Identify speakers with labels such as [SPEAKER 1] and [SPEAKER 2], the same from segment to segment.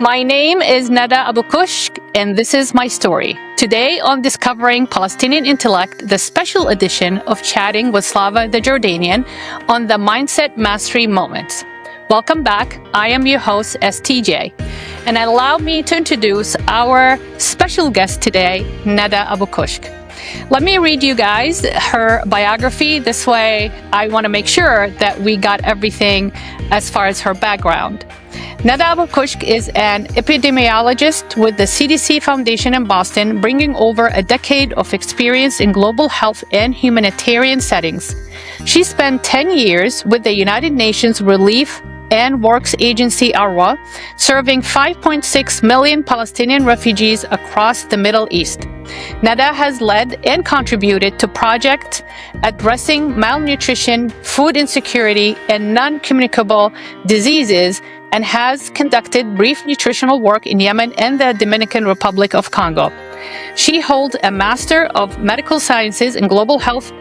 [SPEAKER 1] My name is Nada Abukishk, and this is my story. Today on Discovering Palestinian Intellect, the special edition of Chatting with Slava the Jordanian on the Mindset Mastery Moments. Welcome back. I am your host, STJ. And allow me to introduce our special guest today, Nada Abukishk. Let me read you guys her biography. This way, I want to make sure that we got everything as far as her background. Nada Abukishk is an epidemiologist with the CDC Foundation in Boston, bringing over a decade of experience in global health and humanitarian settings. She spent 10 years with the United Nations Relief and Works Agency UNRWA, serving 5.6 million Palestinian refugees across the Middle East. Nada has led and contributed to projects addressing malnutrition, food insecurity, and non-communicable diseases, and has conducted brief nutritional work in Yemen and the Dominican Republic of Congo. She holds a Master of Medical Sciences in Global Health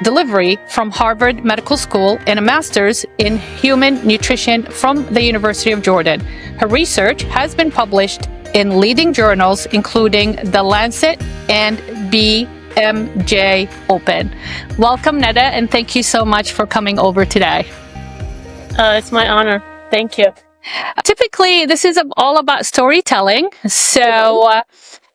[SPEAKER 1] Delivery from Harvard Medical School and a Master's in Human Nutrition from the University of Jordan. Her research has been published in leading journals, including The Lancet and BMJ Open. Welcome, Nada, and thank you so much for coming over today.
[SPEAKER 2] It's my honor. Thank you.
[SPEAKER 1] Typically, this is all about storytelling. So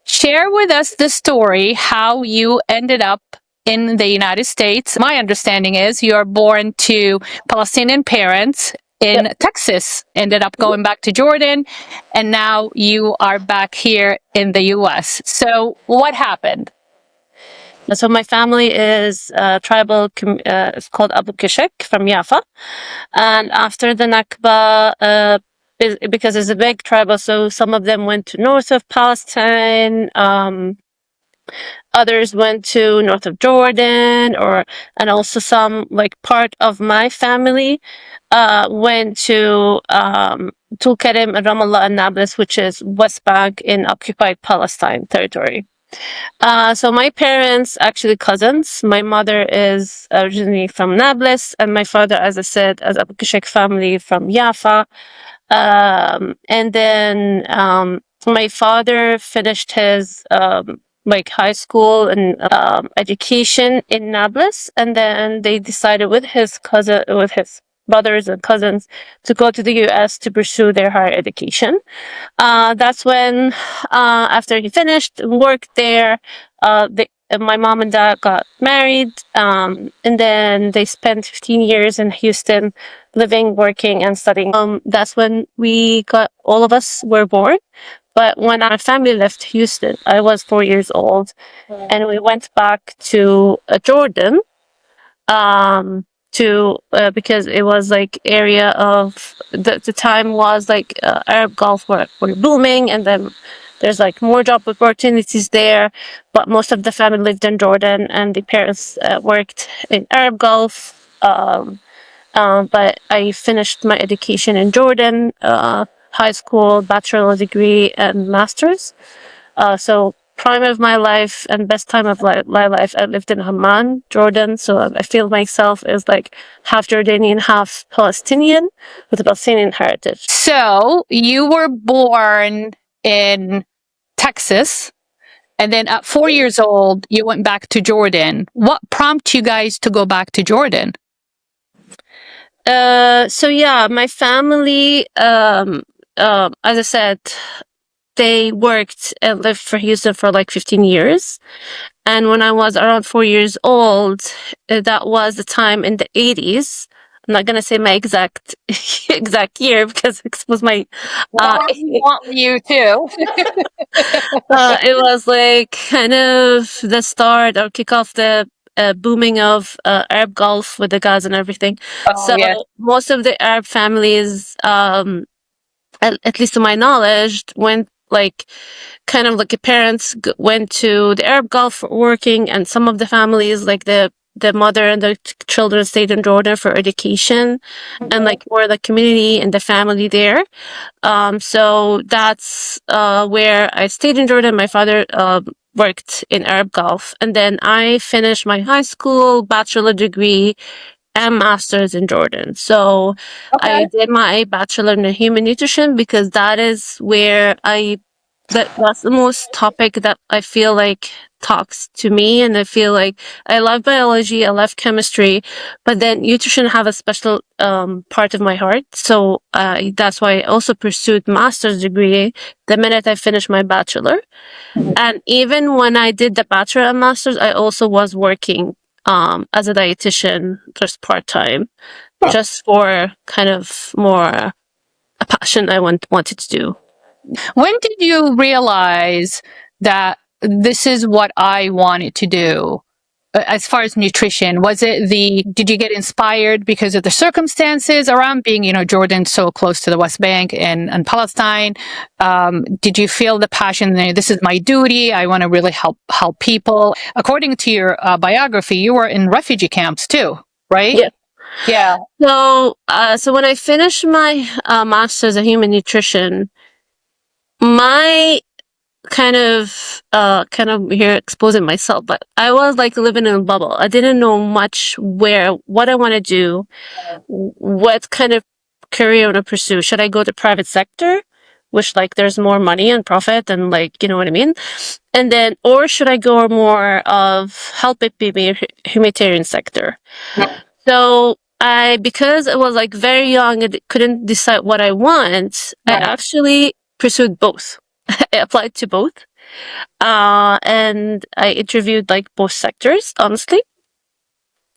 [SPEAKER 1] share with us the story, how you ended up in the United States. My understanding is you are born to Palestinian parents in Texas, ended up going back to Jordan, and now you are back here in the US. So what happened?
[SPEAKER 2] So my family is tribal, it's called Abukishk from Yafa. And after the Nakba, because it's a big tribal, so some of them went to north of Palestine, others went to north of Jordan, and also some, like, part of my family went to Tulkarem and Ramallah and Nablus, which is West Bank in occupied Palestine territory. So my parents, actually cousins. My mother is originally from Nablus, and my father, as I said, as Abukishk family from Yafa. And then my father finished his high school and education in Nablus, and then they decided with his brothers and cousins to go to the US to pursue their higher education. That's when, after he finished, worked there, my mom and dad got married, and then they spent 15 years in Houston, living, working, and studying. That's when all of us were born. But when our family left Houston, I was 4 years old, and we went back to Jordan, because it was like area of the time was like Arab Gulf were booming, and then there's like more job opportunities there. But most of the family lived in Jordan, and the parents worked in Arab Gulf. But I finished my education in Jordan. High school, bachelor degree, and master's. So prime of my life and best time of my life, I lived in Amman, Jordan. So I feel myself as like half Jordanian, half Palestinian with a Palestinian heritage.
[SPEAKER 1] So you were born in Texas, and then at 4 years old, you went back to Jordan. What prompted you guys to go back to Jordan?
[SPEAKER 2] So yeah, my family, as I said, they worked and lived for Houston for like 15 years. And when I was around 4 years old, that was the time in the 80s. I'm not going to say my exact year because it was my...
[SPEAKER 1] want you too.
[SPEAKER 2] It was like kind of the start or kick off the booming of Arab Gulf with the gas and everything. Most of the Arab families, at least to my knowledge, went like kind of like the parents went to the Arab Gulf for working, and some of the families, like the mother and the children, stayed in Jordan for education, and like for the community and the family there. So that's where I stayed in Jordan. My father worked in Arab Gulf, and then I finished my high school bachelor degree and master's in Jordan. So I did my bachelor in human nutrition because that is where that's the most topic that I feel like talks to me. And I feel like I love biology, I love chemistry, but then nutrition have a special part of my heart. So that's why I also pursued master's degree the minute I finished my bachelor. And even when I did the bachelor and master's, I also was working as a dietitian, just part-time, just for kind of more a passion I wanted to do.
[SPEAKER 1] When did you realize that this is what I wanted to do? As far as nutrition, did you get inspired because of the circumstances around being, Jordan so close to the West Bank and Palestine? Did you feel the passion? This is my duty. I want to really help people. According to your biography, you were in refugee camps too, right?
[SPEAKER 2] Yeah.
[SPEAKER 1] Yeah.
[SPEAKER 2] So when I finished my master's in human nutrition, my kind of here exposing myself, but I was like living in a bubble. I didn't know much what I want to do, what kind of career I want to pursue. Should I go to private sector, which like there's more money and profit and like, you know what I mean? And then, or should I go more of helping people humanitarian sector? So because I was like very young and couldn't decide what I want, I actually pursued both. I applied to both. And I interviewed like both sectors, honestly.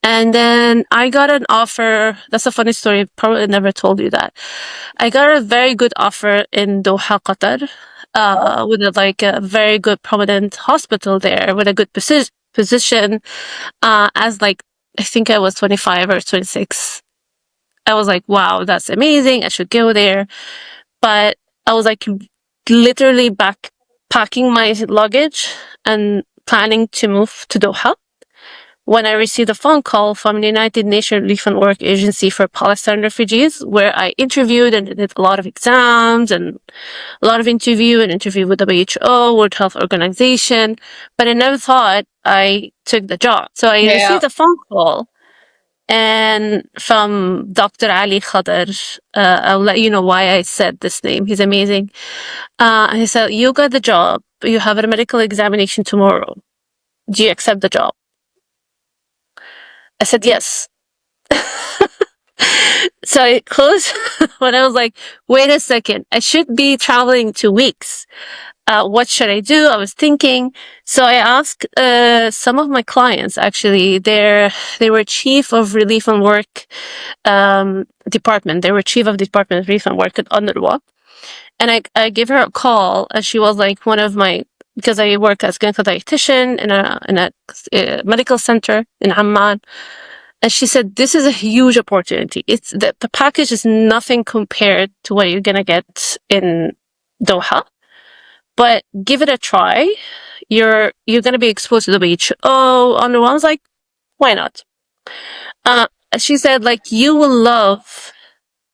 [SPEAKER 2] And then I got an offer. That's a funny story. Probably never told you that. I got a very good offer in Doha, Qatar, with a very good prominent hospital there with a good position, as like, I think I was 25 or 26. I was like, wow, that's amazing. I should go there. But I was like literally packing my luggage and planning to move to Doha when I received a phone call from the United Nations Relief and Work Agency for Palestinian refugees, where I interviewed and did a lot of exams and a lot of interview with WHO, World Health Organization, but I never thought I took the job. So I received a phone call and from Dr. Ali Khadr. I'll let you know why I said this name. He's amazing. He said, you got the job. You have a medical examination tomorrow. Do you accept the job? I said, yes. So I closed when I was like, wait a second, I should be traveling 2 weeks. What should I do? I was thinking. So I asked some of my clients, actually, they were chief of relief and work department. They were chief of department of relief and work at UNRWA. And I gave her a call, and she was like one of my, because I work as clinical dietitian in a medical center in Amman. And she said, this is a huge opportunity. It's the package is nothing compared to what you're going to get in Doha, but give it a try. You're going to be exposed to the WHO. On the one, I was like, why not? She said, like, you will love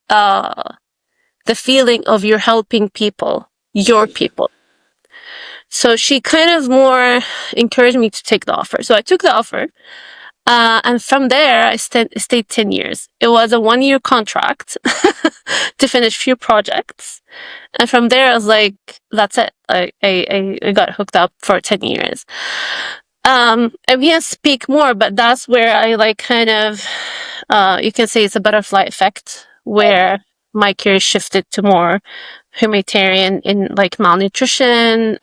[SPEAKER 2] the feeling of you're helping people, your people. So she kind of more encouraged me to take the offer. So I took the offer. And from there, I stayed 10 years. It was a 1-year contract to finish few projects. And from there, I was like, that's it. I got hooked up for 10 years. I can't speak more, but that's where I like kind of, you can say it's a butterfly effect, where my career shifted to more humanitarian in like malnutrition,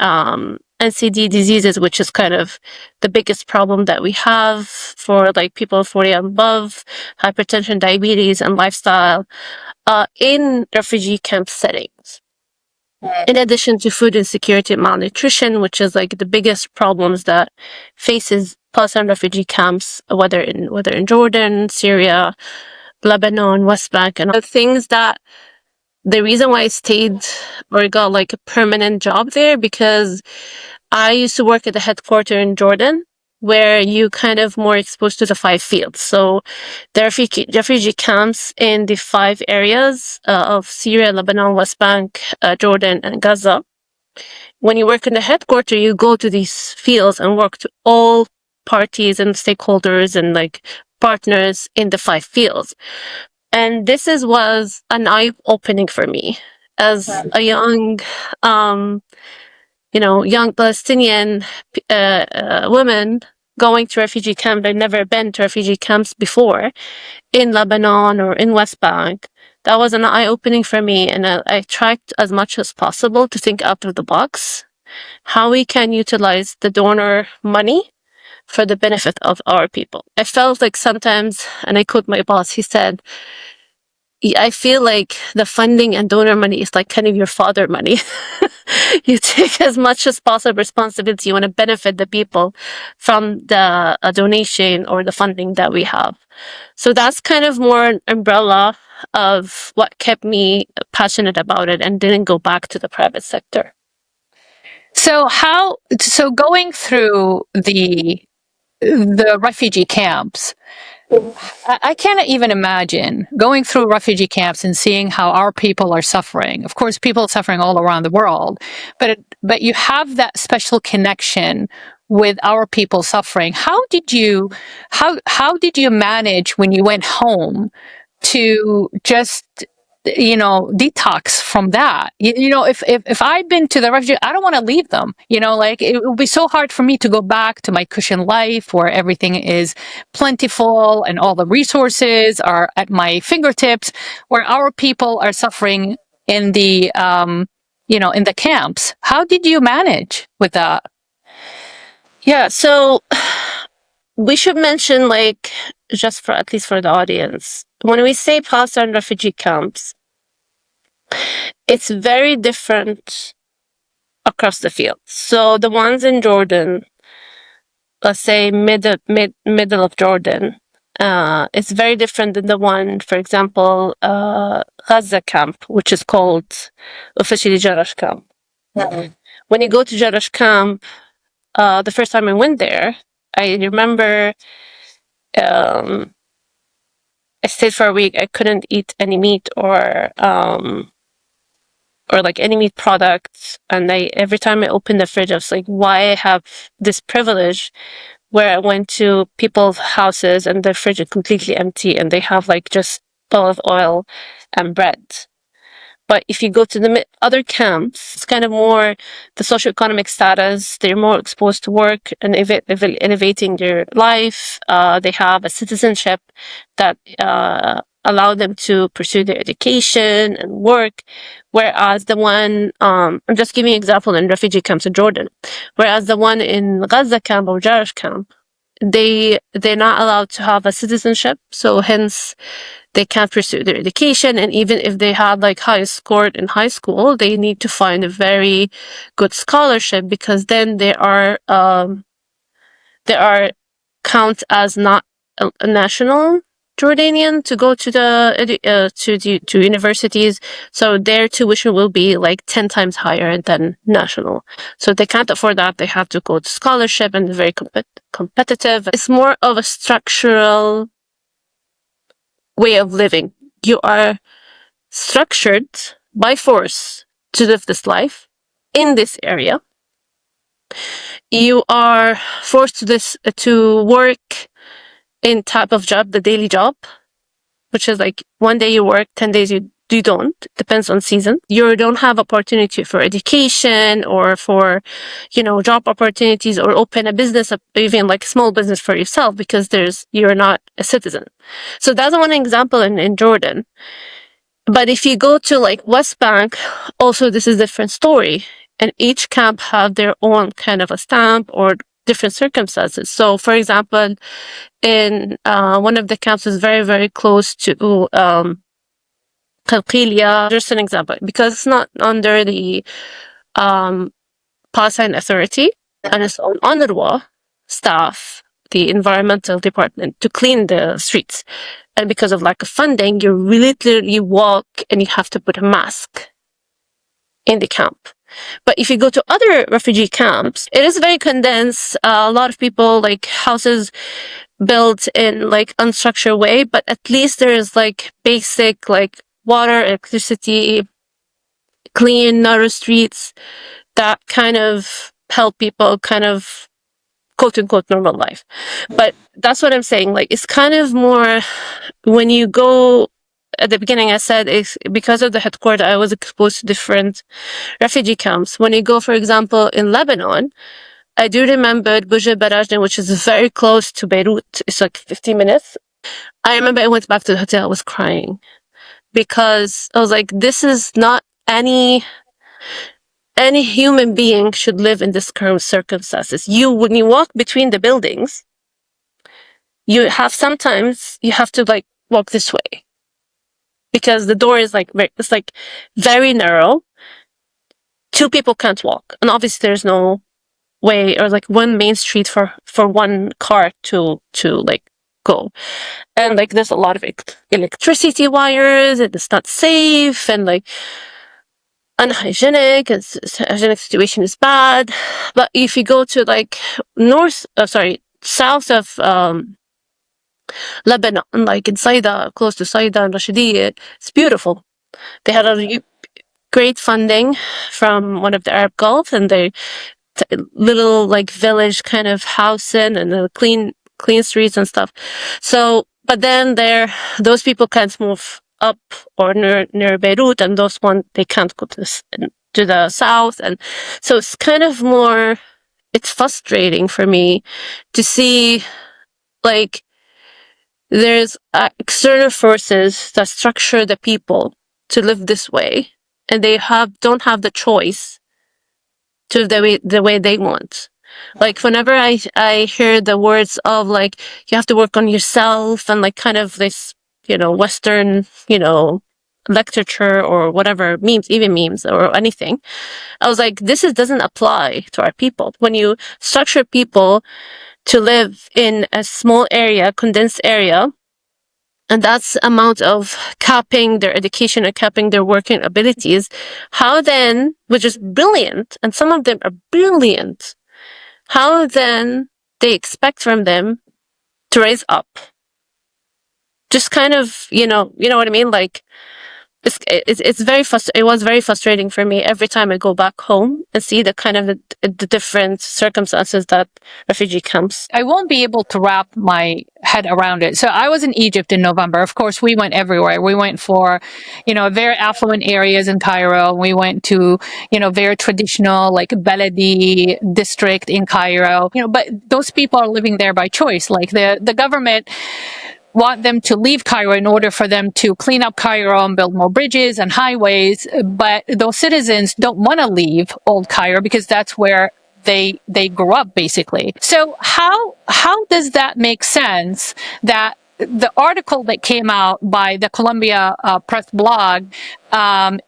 [SPEAKER 2] NCD diseases, which is kind of the biggest problem that we have for like people 40 and above, hypertension, diabetes, and lifestyle, in refugee camp settings. In addition to food insecurity and malnutrition, which is like the biggest problems that faces Palestinian refugee camps, whether in Jordan, Syria, Lebanon, West Bank, and the things that the reason why I stayed or got like a permanent job there, because I used to work at the headquarters in Jordan, where you kind of more exposed to the 5 fields. So the refugee camps in the 5 areas of Syria, Lebanon, West Bank, Jordan, and Gaza. When you work in the headquarters, you go to these fields and work to all parties and stakeholders and like partners in the 5 fields. And this was an eye-opening for me as a young, young Palestinian woman going to refugee camp. I'd never been to refugee camps before in Lebanon or in West Bank. That was an eye-opening for me, and I tried as much as possible to think out of the box, how we can utilize the donor money for the benefit of our people. I felt like sometimes, and I quote my boss, he said, I feel like the funding and donor money is like kind of your father money. You take as much as possible responsibility. You want to benefit the people from the donation or the funding that we have. So that's kind of more an umbrella of what kept me passionate about it and didn't go back to the private sector.
[SPEAKER 1] So going through the refugee camps, I can't even imagine going through refugee camps and seeing how our people are suffering. Of course, people are suffering all around the world, but you have that special connection with our people suffering. How did you manage when you went home to just detox from that? If I've been to the refugee, I don't want to leave them. Like it would be so hard for me to go back to my cushion life where everything is plentiful and all the resources are at my fingertips, where our people are suffering in the in the camps. How did you manage with that?
[SPEAKER 2] Yeah, so we should mention, like, just for at least for the audience, when we say Palestinian refugee camps, it's very different across the field. So the ones in Jordan, let's say middle of Jordan, it's very different than the one, for example, Gaza camp, which is called officially Jarash camp. Mm-hmm. When you go to Jarash camp, the first time I went there, I remember I stayed for a week. I couldn't eat any meat or like any meat products. And every time I opened the fridge, I was like, why I have this privilege where I went to people's houses and the fridge is completely empty and they have like just olive oil and bread. But if you go to the other camps, it's kind of more the socioeconomic status. They're more exposed to work and elevating their life. They have a citizenship that allow them to pursue their education and work. Whereas the one, I'm just giving an example in refugee camps in Jordan. Whereas the one in Gaza camp or Jarash camp, they're not allowed to have a citizenship. So hence, they can't pursue their education, and even if they have like high scored in high school, they need to find a very good scholarship because then they are count as not a national Jordanian to go to to universities. So their tuition will be like 10 times higher than national. So if they can't afford that, they have to go to scholarship and very competitive. It's more of a structural way of living. You are structured by force to live this life in this area. You are forced to work in type of job, the daily job, which is like one day you work, 10 days you don't. Depends on season. You don't have opportunity for education or for, job opportunities or open a business, even like small business for yourself because you're not a citizen. So that's one example in Jordan. But if you go to like West Bank, also this is a different story. And each camp have their own kind of a stamp or different circumstances. So for example, in one of the camps is very, very close to Qalqilia. Just an example, because it's not under the Palestine Authority and it's on UNRWA staff, the environmental department, to clean the streets. And because of lack of funding, you literally walk and you have to put a mask in the camp. But if you go to other refugee camps, it is very condensed. A lot of people, like houses built in like unstructured way, but at least there is like basic like water, electricity, clean, narrow streets that kind of help people kind of quote unquote normal life. But that's what I'm saying. Like, it's kind of more when you go at the beginning, I said it's because of the headquarters, I was exposed to different refugee camps. When you go, for example, in Lebanon, I do remember Buja Barajne, which is very close to Beirut. It's like 15 minutes. I remember I went back to the hotel, I was crying because I was like, this is not any human being should live in this current circumstances. When you walk between the buildings, sometimes you have to like walk this way because the door is like it's like very narrow. Two people can't walk, and obviously there's no way or like one main street for one car to like go, and like there's a lot of electricity wires, and it's not safe, and like unhygienic, and hygienic situation is bad. But if you go to like south of Lebanon, like in Saida, close to Saida and Rashidiyya, it's beautiful. They had a great funding from one of the Arab Gulf, and they little like village kind of housing and clean streets and stuff. So, but then those people can't move up or near Beirut, and those one they can't go to the south, and so it's kind of more. It's frustrating for me to see like there's external forces that structure the people to live this way, and they don't have the choice to the way they want. Like whenever I hear the words of like you have to work on yourself and like kind of this Western literature or whatever memes or anything, I was like, doesn't apply to our people. When you structure people to live in a small area, condensed area, and that's amount of capping their education and capping their working abilities, how then, which is brilliant, and some of them are brilliant, how then they expect from them to raise up? Just kind of, you know what I mean? Like, it's very it was very frustrating for me every time I go back home and see the kind of the different circumstances that refugee camps.
[SPEAKER 1] I won't be able to wrap my head around it. So I was in Egypt in November. Of course, we went everywhere. We went for, very affluent areas in Cairo. We went to, very traditional like Baladi district in Cairo. But those people are living there by choice. Like the government want them to leave Cairo in order for them to clean up Cairo and build more bridges and highways. But those citizens don't want to leave old Cairo because that's where they grew up, basically. So how does that make sense that the article that came out by the Columbia Press blog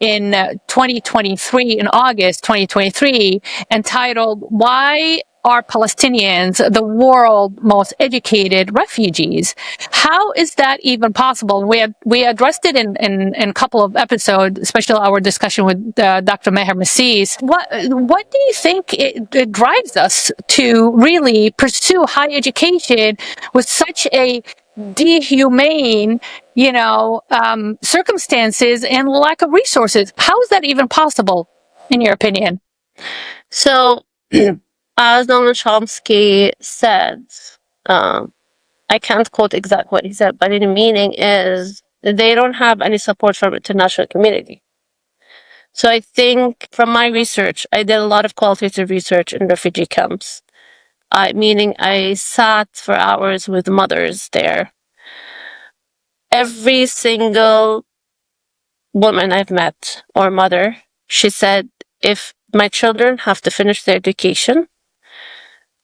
[SPEAKER 1] in 2023, in August 2023, entitled "Why Are Palestinians the World's Most Educated Refugees?" How is that even possible? We addressed it in a couple of episodes, especially our discussion with Dr. Meher Massis. What do you think it drives us to really pursue higher education with such a dehumane, circumstances and lack of resources? How is that even possible, in your opinion?
[SPEAKER 2] So, as Noam Chomsky said, I can't quote exactly what he said, but the meaning is they don't have any support from the international community. So I think from my research, I did a lot of qualitative research in refugee camps. Meaning I sat for hours with mothers there. Every single woman I've met or mother, she said, if my children have to finish their education,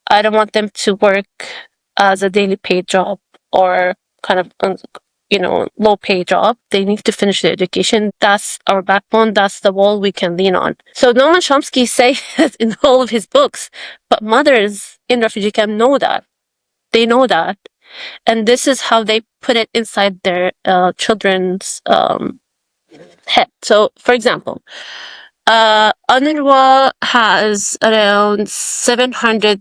[SPEAKER 2] I don't want them to work as a daily paid job or kind of, low pay job. They need to finish their education. That's our backbone. That's the wall we can lean on. So Noam Chomsky says it in all of his books, but mothers in refugee camp know that. They know that. And this is how they put it inside their children's head. So, for example, UNRWA has around 700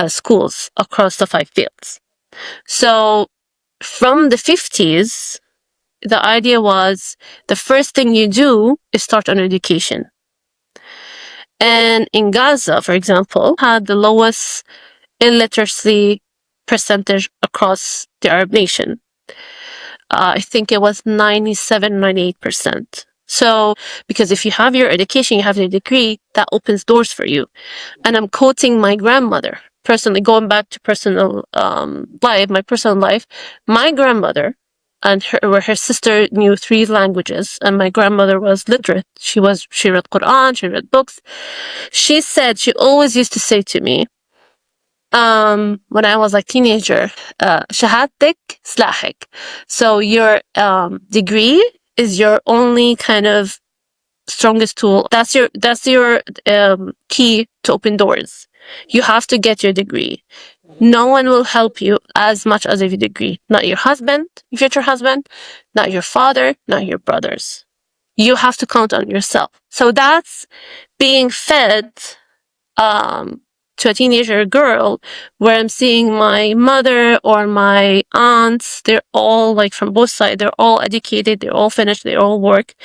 [SPEAKER 2] schools across the 5 fields. So from the 50s, the idea was the first thing you do is start an education. And in Gaza, for example, had the lowest illiteracy percentage across the Arab nation. I think it was 97, 98%. So, because if you have your education, you have your degree, that opens doors for you. And I'm quoting my grandmother, personally, going back to personal life, my personal life. My grandmother and her sister knew 3 languages, and my grandmother was literate. She read Quran, she read books. She always used to say to me, when I was like teenager, shahadik slahik. So your degree is your only kind of strongest tool. That's your key to open doors. You have to get your degree. No one will help you as much as your degree. Not your husband, your future husband, not your father, not your brothers. You have to count on yourself. So that's being fed to a teenager girl, where I'm seeing my mother or my aunts, they're all like from both sides, they're all educated, they're all finished, they all work.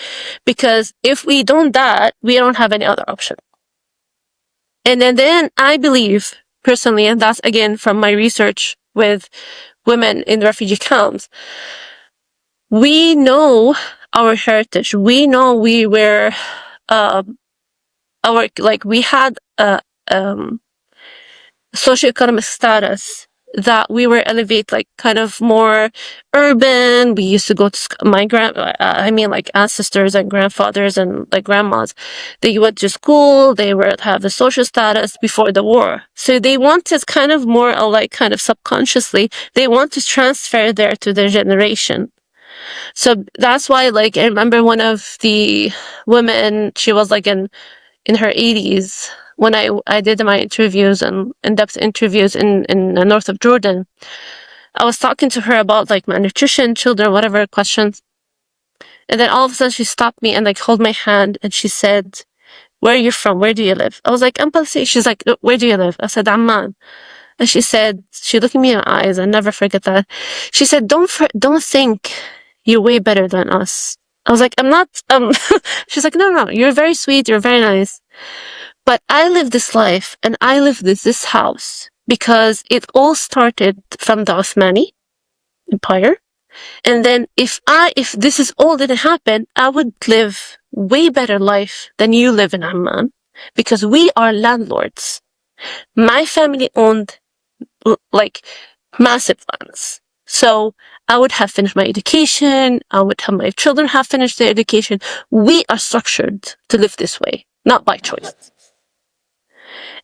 [SPEAKER 2] Because if we don't that, we don't have any other option. And then I believe personally, and that's again from my research with women in refugee camps, we know our heritage. We know we were, we had a socioeconomic status that we were elevated, like kind of more urban. We used to go to like ancestors and grandfathers and like grandmas. They went to school. They would have the social status before the war. So they wanted kind of more like kind of subconsciously, they want to transfer there to their generation. So that's why, like, I remember one of the women, she was like in her 80s, when I did my interviews and in-depth interviews in the north of Jordan. I was talking to her about like malnutrition, children, whatever questions. And then all of a sudden she stopped me and like held my hand and she said, "Where are you from? Where do you live?" I was like, "I'm Palestinian." She's like, "Where do you live?" I said, "Amman." And she looked at me in my eyes. I never forget that. She said, don't think you're way better than us. I was like, "I'm not." She's like, no, you're very sweet. You're very nice. But I live this life and I live this house because it all started from the Ottomani Empire. And then if this is all didn't happen, I would live way better life than you live in Amman, because we are landlords. My family owned like massive lands. So I would have finished my education. I would have my children have finished their education. We are structured to live this way, not by choice.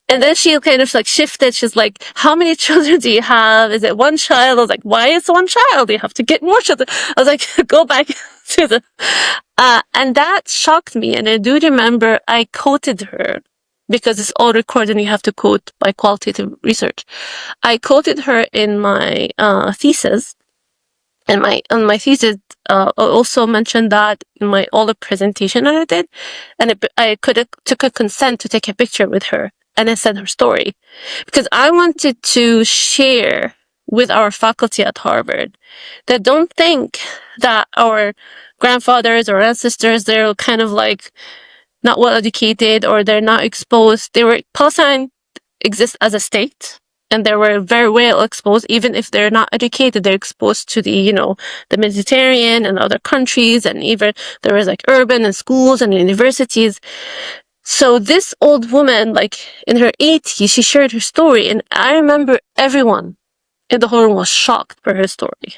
[SPEAKER 2] And then she kind of like shifted. She's like, "How many children do you have? Is it one child?" I was like, "Why is one child? You have to get more children." I was like, "Go back to the," and that shocked me. And I do remember I quoted her, because it's all recorded and you have to quote by qualitative research. I quoted her in my thesis. And on my thesis, I also mentioned that in my older presentation that I did, and I took a consent to take a picture with her and I sent her story, because I wanted to share with our faculty at Harvard that don't think that our grandfathers or ancestors, they're kind of like not well educated or they're not exposed. Palestine exists as a state. And they were very well exposed, even if they're not educated, they're exposed to the Mediterranean and other countries, and even there was like urban and schools and universities. So this old woman, like in her 80s, she shared her story, and I remember everyone in the whole room was shocked by her story.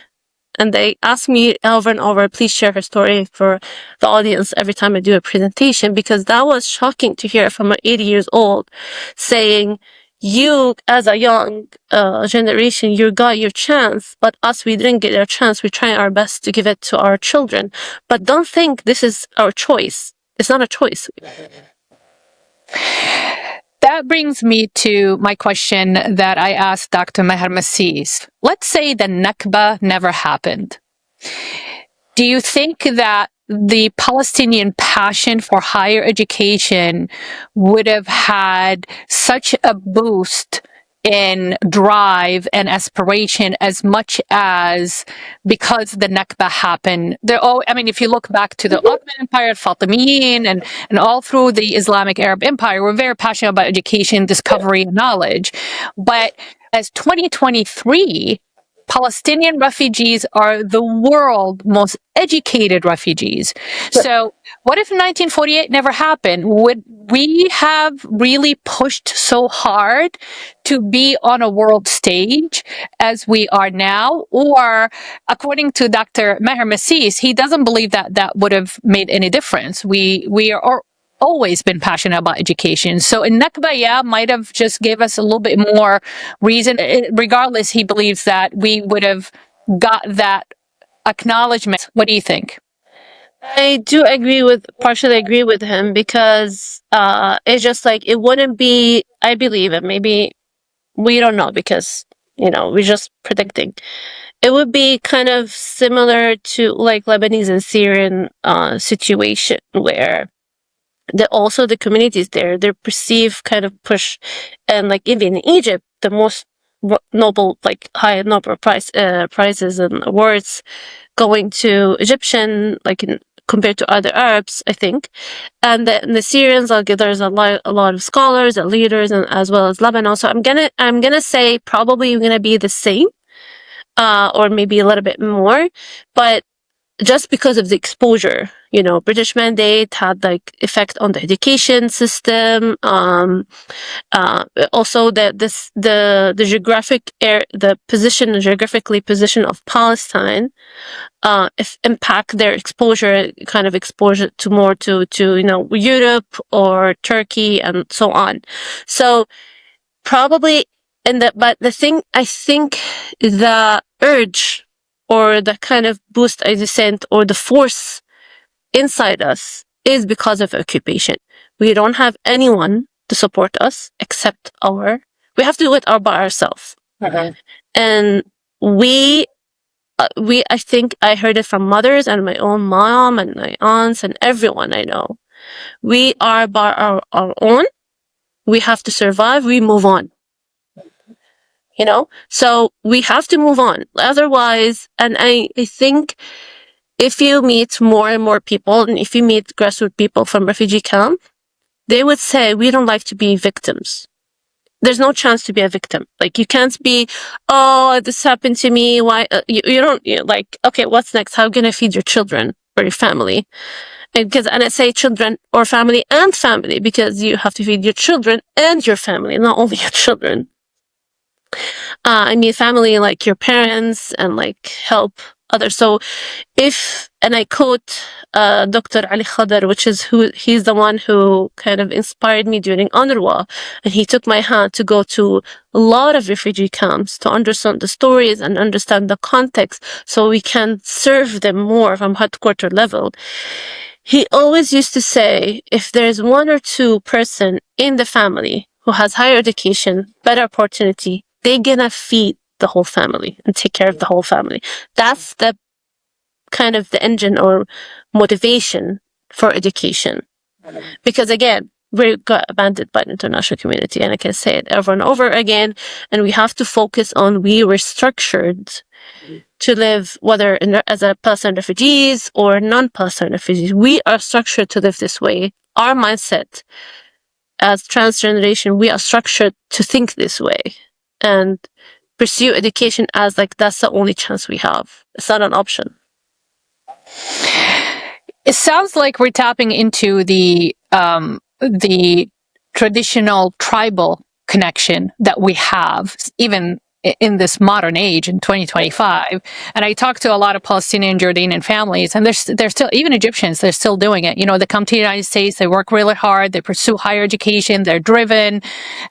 [SPEAKER 2] And they asked me over and over, "Please share her story for the audience every time I do a presentation," because that was shocking to hear from an 80 years old saying, "You, as a young generation, you got your chance, but us, we didn't get our chance. We're trying our best to give it to our children. But don't think this is our choice. It's not a choice."
[SPEAKER 1] That brings me to my question that I asked Dr. Meher Massis. Let's say the Nakba never happened. Do you think that the Palestinian passion for higher education would have had such a boost in drive and aspiration as much as because the Nakba happened. If you look back to the Ottoman Empire, Fatimiyin, and all through the Islamic Arab Empire, we're very passionate about education, discovery, and knowledge. But as 2023, Palestinian refugees are the world's most educated refugees. So what if 1948 never happened? Would we have really pushed so hard to be on a world stage as we are now? Or according to Dr. Meher Massis, he doesn't believe that that would have made any difference. We are always been passionate about education. So in Nakba, yeah, might have just gave us a little bit more reason. Regardless, he believes that we would have got that acknowledgement. What do you think?
[SPEAKER 2] I do partially agree with him, because it's just like, it wouldn't be, I believe it, maybe we don't know, because, we're just predicting. It would be kind of similar to like Lebanese and Syrian situation, where the communities there, they perceive kind of push, and like even in Egypt, the most noble, like high Nobel prizes and awards going to Egyptian, like compared to other Arabs, I think. And the Syrians, like, there's a lot of scholars and leaders, and as well as Lebanon. So I'm gonna say probably gonna be the same, or maybe a little bit more, but just because of the exposure, British mandate had like effect on the education system. Also the geographically position of Palestine, if impact their exposure to more to Europe or Turkey and so on. So probably but the thing, I think, the urge or the kind of boost I sent, or the force inside us, is because of occupation. We don't have anyone to support us except we have to do it all by ourselves. And I think I heard it from mothers and my own mom and my aunts and everyone I know. We are by our own. We have to survive. We move on. So we have to move on. Otherwise, and I think if you meet more and more people, and if you meet grassroots people from refugee camp, they would say, we don't like to be victims. There's no chance to be a victim. Like, you can't be, oh, this happened to me. Why? You don't, like, okay, what's next? How can I feed your children or your family? And I say children or family and family, because you have to feed your children and your family, not only your children. I mean, family, like your parents, and like help others. So and I quote Dr. Ali Khadr, he's the one who kind of inspired me during UNRWA, and he took my hand to go to a lot of refugee camps to understand the stories and understand the context, so we can serve them more from headquarter level. He always used to say, if there's one or two person in the family who has higher education, better opportunity, they're gonna feed the whole family and take care of the whole family. That's the kind of the engine or motivation for education. Because again, we got abandoned by the international community, and I can say it over and over again, and we have to focus on, we were structured to live, whether as a Palestinian refugees or non-Palestinian refugees, we are structured to live this way. Our mindset as transgeneration, we are structured to think this way and pursue education as like that's the only chance we have. It's not an option.
[SPEAKER 1] It sounds like we're tapping into the traditional tribal connection that we have, even in this modern age in 2025. And I talk to a lot of Palestinian Jordanian families, and they're still, even Egyptians, they're still doing it. They come to the United States, they work really hard, they pursue higher education, they're driven,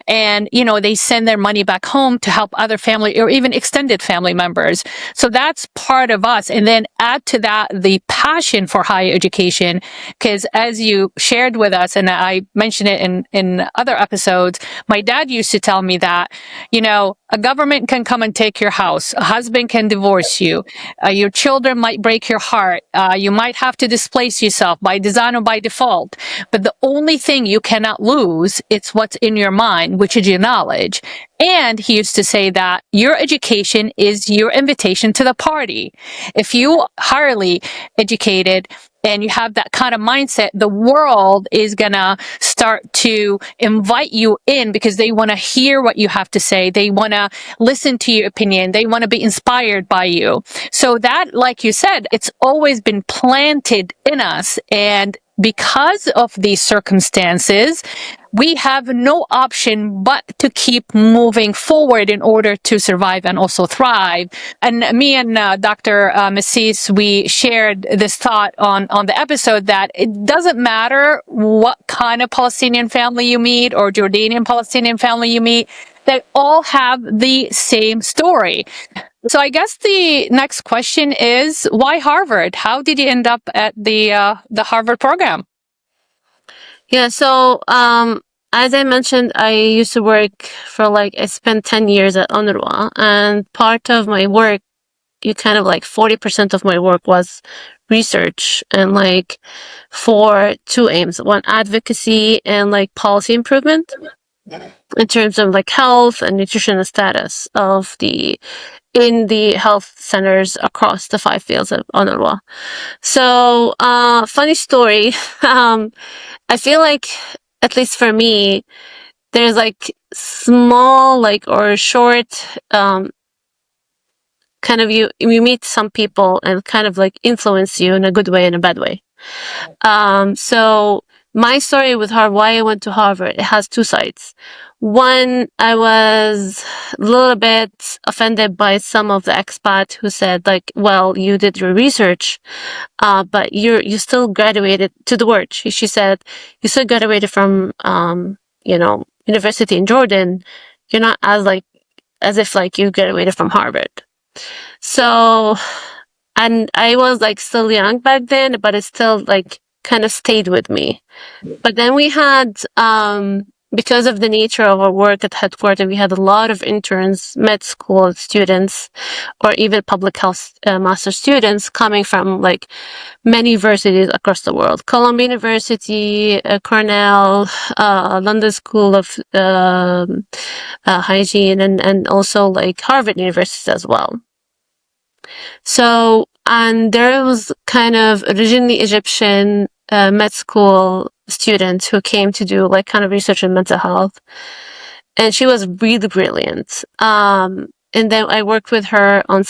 [SPEAKER 1] and, they send their money back home to help other family or even extended family members. So that's part of us. And then add to that the passion for higher education, because as you shared with us, and I mentioned it in other episodes, my dad used to tell me that, a government government can come and take your house. A husband can divorce you. Your children might break your heart. You might have to displace yourself by design or by default. But the only thing you cannot lose, it's what's in your mind, which is your knowledge. And he used to say that your education is your invitation to the party. If you highly educated and you have that kind of mindset, the world is gonna start to invite you in because they want to hear what you have to say. They want to listen to your opinion. They want to be inspired by you. So that, like you said, it's always been planted in us. And because of these circumstances, we have no option but to keep moving forward in order to survive and also thrive. And me and Dr. Massis, we shared this thought on the episode that it doesn't matter what kind of Palestinian family you meet or Jordanian Palestinian family you meet, they all have the same story. So I guess the next question is, why Harvard? How did you end up at the Harvard program?
[SPEAKER 2] Yeah, so as I mentioned, I used to work for I spent 10 years at UNRWA, and part of my work, you kind of 40% of my work was research and for two aims: one, advocacy, and policy improvement in terms of health and nutrition status of in the health centers across the 5 fields of UNRWA. So, funny story. I feel like, at least for me, there's small or short kind of you meet some people and kind of influence you in a good way and a bad way. So my story with Harvard, why I went to Harvard, it has two sides. One, I was a little bit offended by some of the expats who said well, you did your research, but you still graduated, to the word. She said, you still graduated from, university in Jordan. You're not as if you graduated from Harvard. So, and I was still young back then, but it still kind of stayed with me. But then we had, because of the nature of our work at headquarters, we had a lot of interns, med school students, or even public health master students coming from many universities across the world. Columbia University, Cornell, London School of Hygiene, and also Harvard University as well. So, and there was kind of originally Egyptian med school student who came to do kind of research in mental health, and she was really brilliant. And then I worked with her on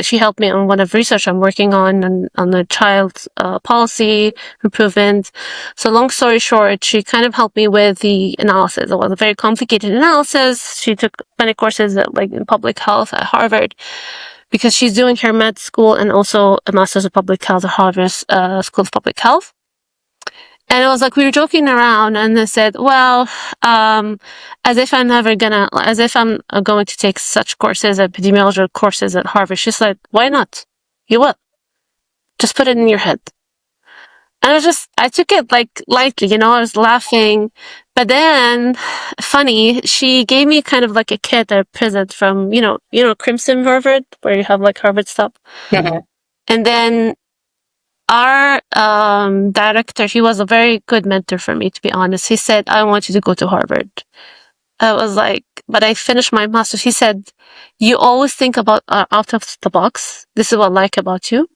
[SPEAKER 2] she helped me on one of research I'm working on the child policy improvement. So long story short, she kind of helped me with the analysis. It was a very complicated analysis. She took many courses in public health at Harvard, because she's doing her med school and also a master's of public health at Harvard School of Public Health. And it was we were joking around, and I said, well, as if I'm going to take such courses, epidemiology courses at Harvard. She said, why not? You will. Just put it in your head. And I took it lightly, I was laughing. But then, funny, she gave me kind of a kit, a present from, Crimson Harvard, where you have Harvard stuff.
[SPEAKER 1] Mm-hmm.
[SPEAKER 2] And then our director, he was a very good mentor for me, to be honest. He said, I want you to go to Harvard. I was but I finished my master's. He said, you always think about out of the box. This is what I like about you.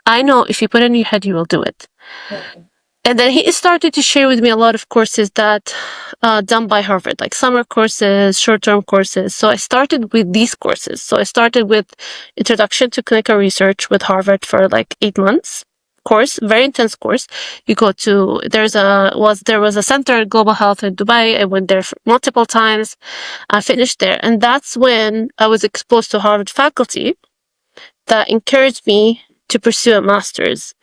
[SPEAKER 2] I know if you put it in your head, you will do it. Mm-hmm. And then he started to share with me a lot of courses that done by Harvard, summer courses, short-term courses. So I started with these courses. So I started with Introduction to Clinical Research with Harvard for 8 months course, very intense course. You go to, there was a center, Global Health in Dubai. I went there multiple times. I finished there. And that's when I was exposed to Harvard faculty that encouraged me to pursue a master's.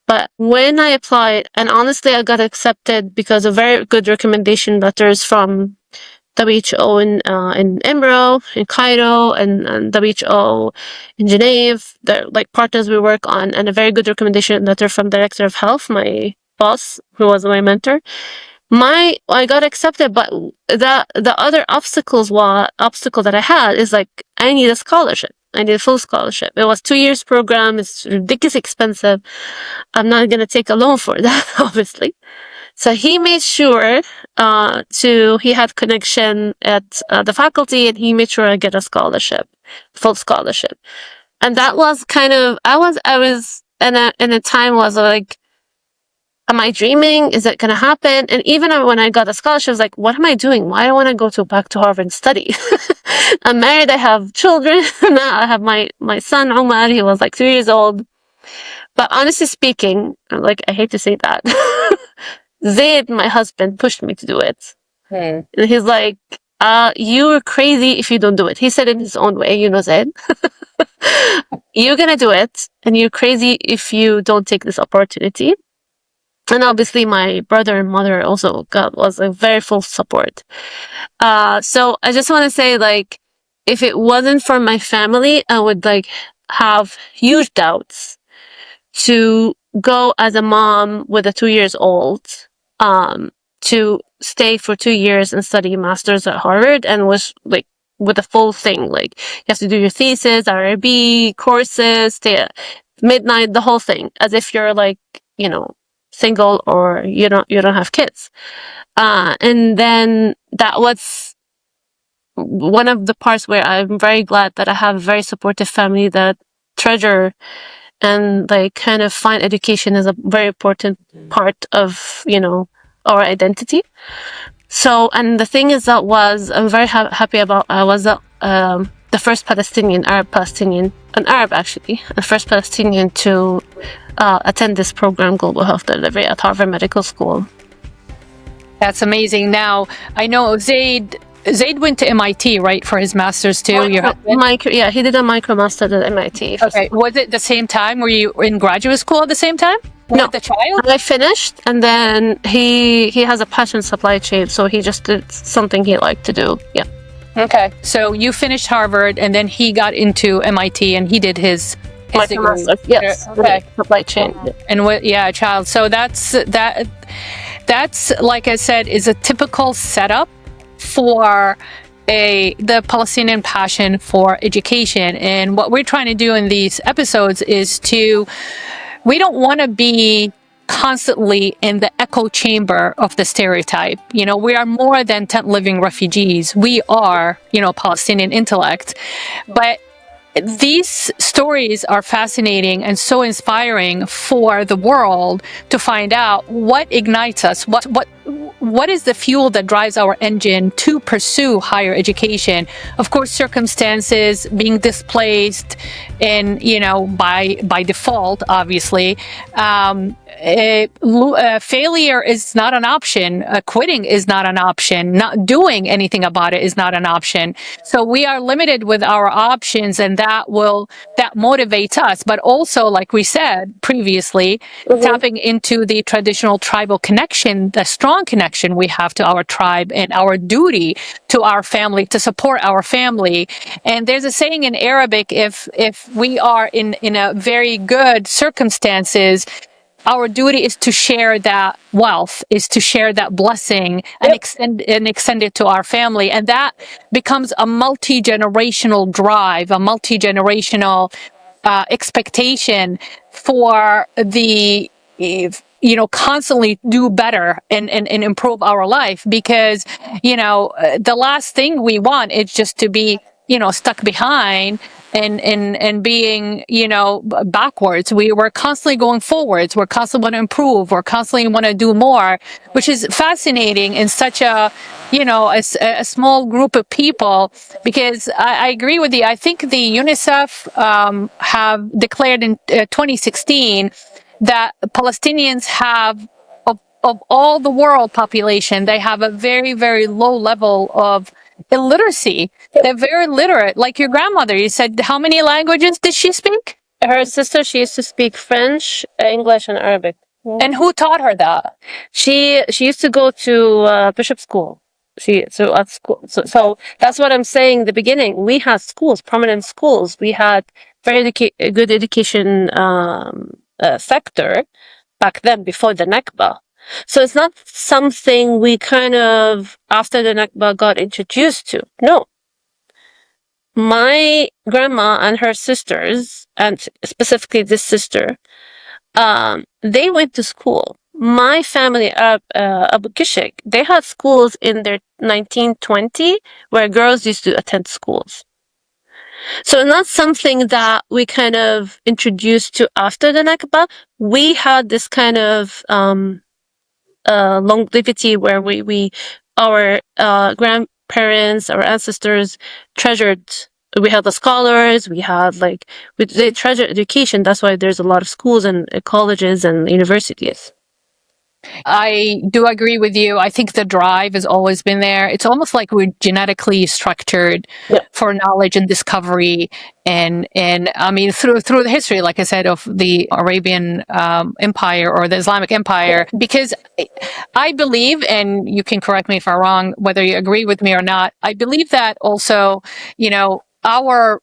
[SPEAKER 2] But when I applied, and honestly, I got accepted because of very good recommendation letters from WHO in Emro, in Cairo, and WHO in Geneva. They're partners we work on, and a very good recommendation letter from Director of Health, my boss, who was my mentor. I got accepted, but the other obstacle that I had is like, I need a scholarship. I need a full scholarship. It was 2 years program. It's ridiculously expensive. I'm not going to take a loan for that, obviously. So he made sure, he had connection at the faculty, and he made sure I get a scholarship, full scholarship. And that was kind of, I was in a time was like, am I dreaming? Is it going to happen? And even when I got a scholarship, I was like, what am I doing? Why do I want to go back to Harvard and study? I'm married. I have children. Now I have my son, Omar. He was like 3 years old. But honestly speaking, like, I hate to say that, Zaid, my husband, pushed me to do it. And he's like, you're crazy if you don't do it. He said it in his own way, Zaid. You're going to do it. And you're crazy if you don't take this opportunity. And obviously my brother and mother also was a very full support. So I just want to say, like, if it wasn't for my family, I would like have huge doubts to go as a mom with a 2 years old, to stay for 2 years and study master's at Harvard, and was like with the full thing. Like, you have to do your thesis, RRB, courses, stay at midnight, the whole thing, as if you're like, single or you don't have kids. And then that was one of the parts where I'm very glad that I have a very supportive family that treasure and like kind of find education as a very important part of, our identity. So, and the thing is I'm very happy about, I was the first Arab actually, the first Palestinian to attend this program, Global Health Delivery, at Harvard Medical School.
[SPEAKER 1] That's amazing. Now, I know Zaid went to MIT, right, for his master's too?
[SPEAKER 2] Yeah, he did a micromaster at MIT.
[SPEAKER 1] Okay. Was it the same time? Were you in graduate school at the same time?
[SPEAKER 2] No,
[SPEAKER 1] the child?
[SPEAKER 2] I finished, and then he has a passion supply chain, so he just did something he liked to do. Yeah.
[SPEAKER 1] Okay. So you finished Harvard, and then he got into MIT, and he did his degree.
[SPEAKER 2] Yes.
[SPEAKER 1] Okay.
[SPEAKER 2] Supply chain.
[SPEAKER 1] And child. So that's like I said, is a typical setup for the Palestinian passion for education. And what we're trying to do in these episodes is we don't want to be constantly in the echo chamber of the stereotype. We are more than tent living refugees. We are, Palestinian intellect. But these stories are fascinating and so inspiring for the world to find out what ignites us, what is the fuel that drives our engine to pursue higher education. Of course, circumstances, being displaced, and by default, obviously, failure is not an option. Quitting is not an option. Not doing anything about it is not an option. So we are limited with our options, and that motivates us. But also, like we said previously, tapping into the traditional tribal connection, the strong connection we have to our tribe, and our duty to our family, to support our family. And there's a saying in Arabic: if we are in a very good circumstances, our duty is to share that wealth, is to share that blessing, and extend it to our family. And that becomes a multi-generational drive, a multi-generational expectation for the constantly do better and improve our life. Because the last thing we want is just to be stuck behind and being backwards. We're constantly going forwards. We're constantly want to improve. We're constantly want to do more, which is fascinating in such a small group of people. Because I agree with you. I think the UNICEF have declared in 2016 that Palestinians have, of all the world population, they have a very, very low level of illiteracy. They're very literate. Like your grandmother, you said, how many languages did she speak?
[SPEAKER 2] Her sister, she used to speak French, English, and Arabic.
[SPEAKER 1] And who taught her that?
[SPEAKER 2] She used to go to bishop school. At school. So that's what I'm saying. In the beginning, we had schools, prominent schools. We had very good education sector back then, before the Nakba. So it's not something we kind of, after the Nakba, got introduced to. No. My grandma and her sisters, and specifically this sister, they went to school. My family, Abukishk, they had schools in their 1920 where girls used to attend schools. So not something that we kind of introduced to after the Nakba. We had this kind of longevity where our grandparents, our ancestors treasured. We had the scholars. They treasure education. That's why there's a lot of schools and colleges and universities.
[SPEAKER 1] I do agree with you. I think the drive has always been there. It's almost like we're genetically structured for knowledge and discovery. And I mean, through the history, like I said, of the Arabian Empire or the Islamic Empire, because I believe, and you can correct me if I'm wrong, whether you agree with me or not, I believe that also, our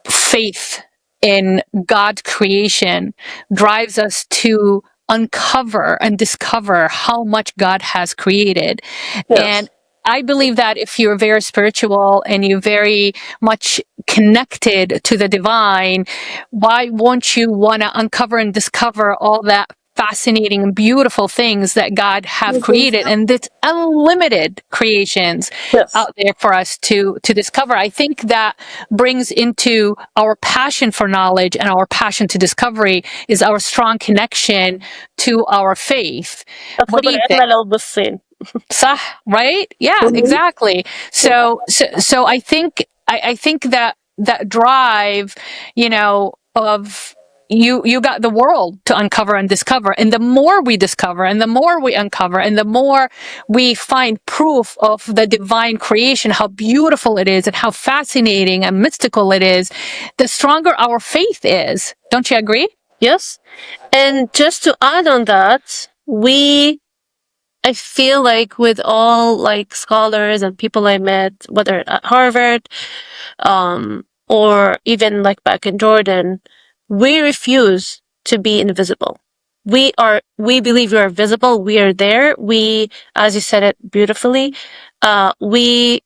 [SPEAKER 1] faith in God's creation drives us to uncover and discover how much God has created.
[SPEAKER 2] Yes.
[SPEAKER 1] And I believe that if you're very spiritual and you're very much connected to the divine, why won't you want to uncover and discover all that fascinating and beautiful things that God have created, and it's unlimited creations out there for us to discover. I think that brings into our passion for knowledge and our passion to discovery is our strong connection to our faith. What do you think? Right? Yeah, exactly. So I think that drive, of you got the world to uncover and discover, and the more we discover and the more we uncover and the more we find proof of the divine creation, how beautiful it is and how fascinating and mystical it is, the stronger our faith is. Don't you agree?
[SPEAKER 2] Yes. And just to add on that, I feel like with all scholars and people I met, whether at Harvard, or even back in Jordan, we refuse to be invisible. We believe we are visible. We are there. We, as you said it beautifully, we